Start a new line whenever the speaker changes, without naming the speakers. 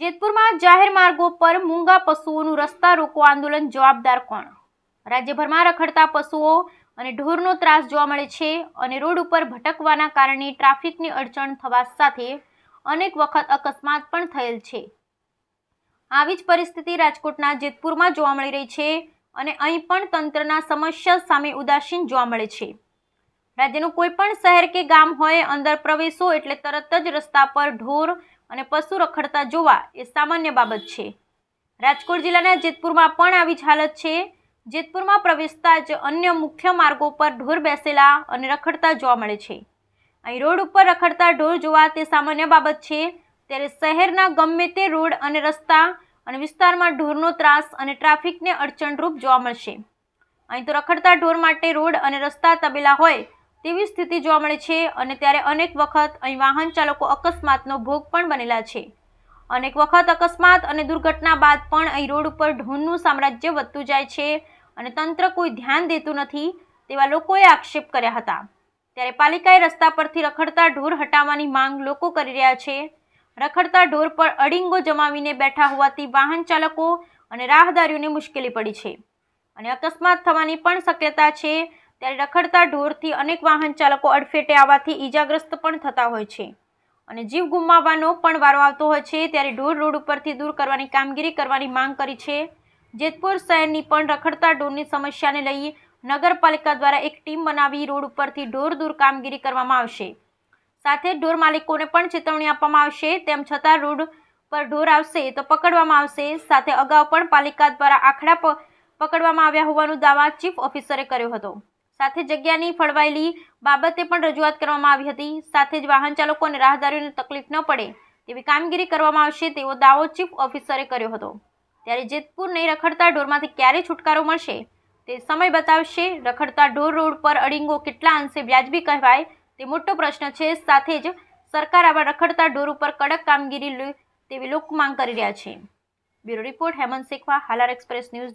જેતપુરમાં જાહેર માર્ગો પર મૂંગા પશુઓનું રસ્તા રોકો આંદોલન જવાબદાર કોણ? રાજ્યભરમાં રખડતા પશુઓ અને ઢોરનો ત્રાસ જોવા મળે છે અને રોડ ઉપર ભટકવાના કારણે ટ્રાફિકની અડચણ થવા સાથે અનેક વખત અકસ્માત પણ થયેલ છે. આવી જ પરિસ્થિતિ રાજકોટના જેતપુરમાં જોવા મળી રહી છે અને અહીં પણ તંત્રના સમસ્યા સામે ઉદાસીન જોવા મળે છે. રાજ્યનું કોઈ પણ શહેર કે ગામ હોય, અંદર પ્રવેશો એટલે તરત જ રસ્તા પર ઢોર અને પશુ રખડતા જોવા એ સામાન્ય બાબત છે. રાજકોટ જિલ્લાના જેતપુરમાં પણ આવી જ હાલત છે. જેતપુરમાં પ્રવેશતા જ અન્ય મુખ્ય માર્ગો પર ઢોર બેસેલા અને રખડતા જોવા મળે છે. અહીં રોડ ઉપર રખડતા ઢોર જોવા તે સામાન્ય બાબત છે, ત્યારે શહેરના ગમે તે રોડ અને રસ્તા અને વિસ્તારમાં ઢોરનો ત્રાસ અને ટ્રાફિકને અડચણરૂપ જોવા મળશે. અહીં તો રખડતા ઢોર માટે રોડ અને રસ્તા તબેલા હોય તેવી સ્થિતિ જોવા મળે છે અને ત્યારે અનેક વખત અહીં વાહન ચાલકો અકસ્માતનો ભોગ પણ બનેલા છે. અનેક વખત અકસ્માત અને દુર્ઘટના બાદ પણ અહીં રોડ ઉપર ઢોરનું સામ્રાજ્ય વધતું જાય છે અને તંત્ર કોઈ ધ્યાન દેતું નથી તેવા લોકોએ આક્ષેપ કર્યા હતા. ત્યારે પાલિકાએ રસ્તા પરથી રખડતા ઢોર હટાવવાની માંગ લોકો કરી રહ્યા છે. રખડતા ઢોર પર અડીંગો જમાવીને બેઠા હોવાથી વાહન ચાલકો અને રાહદારીઓને મુશ્કેલી પડી છે અને અકસ્માત થવાની પણ શક્યતા છે. ત્યારે રખડતા ઢોરથી અનેક વાહન ચાલકો અડફેટે આવવાથી ઈજાગ્રસ્ત પણ થતા હોય છે અને જીવ ગુમાવવાનો પણ વારો આવતો હોય છે. ત્યારે ઢોર રોડ ઉપરથી દૂર કરવાની કામગીરી કરવાની માંગ કરી છે. જેતપુર શહેરની પણ રખડતા ઢોરની સમસ્યાને લઈ નગરપાલિકા દ્વારા એક ટીમ બનાવી રોડ ઉપરથી ઢોર દૂર કામગીરી કરવામાં આવશે. સાથે ઢોર માલિકોને પણ ચેતવણી આપવામાં આવશે. તેમ છતાં રોડ પર ઢોર આવશે તો પકડવામાં આવશે. સાથે અગાઉ પણ પાલિકા દ્વારા આખડા પકડવામાં આવ્યા હોવાનો દાવા ચીફ ઓફિસરે કર્યો હતો. સાથે જગ્યાની ફળવાયેલી બાબતે પણ રજૂઆત કરવામાં આવી હતી. સાથે જ વાહન ચાલકો અને રાહદારીઓને તકલીફ ન પડે તેવી કામગીરી કરવામાં આવશે તેવો દાવો ચીફ ઓફિસરે કર્યો હતો. ત્યારે જેતપુરને રખડતા ઢોરમાંથી ક્યારે છુટકારો મળશે તે સમય બતાવશે. રખડતા ઢોર રોડ પર અડીંગો કેટલા અંશે વ્યાજબી કહેવાય તે મોટો પ્રશ્ન છે. સાથે જ સરકાર આવા રખડતા ઢોર ઉપર કડક કામગીરી લે તેવી લોકો માંગ કરી રહ્યા છે. Bureau report Hemant Shekhwa, Halar express news.